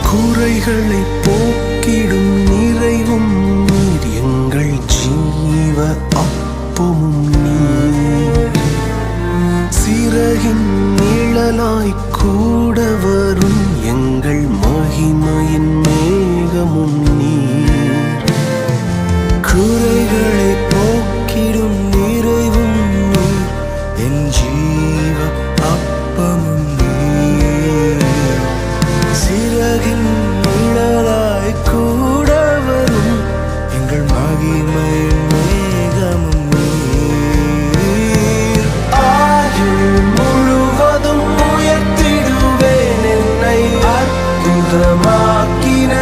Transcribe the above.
குறைகளை போக்கிடும் நிறைவும் நீர், எங்கள் ஜீவ அப்பமும் நீர். சிறகின் நிழலாய் கூட வரும் எங்கள் மகிமையின் மேகமும் நீர். குறைகளை போக்கிடும் நிறைவும் நீர், என் ஜீவ அப்பமும் நீர். சிறகின் நிழலாய் கூட வரும் எங்கள் மகிமையின் மேகமும் நீர். ஆயுள் முழுவதும் உயர்த்திடுவேன் என்னை அற்புதமாக்கின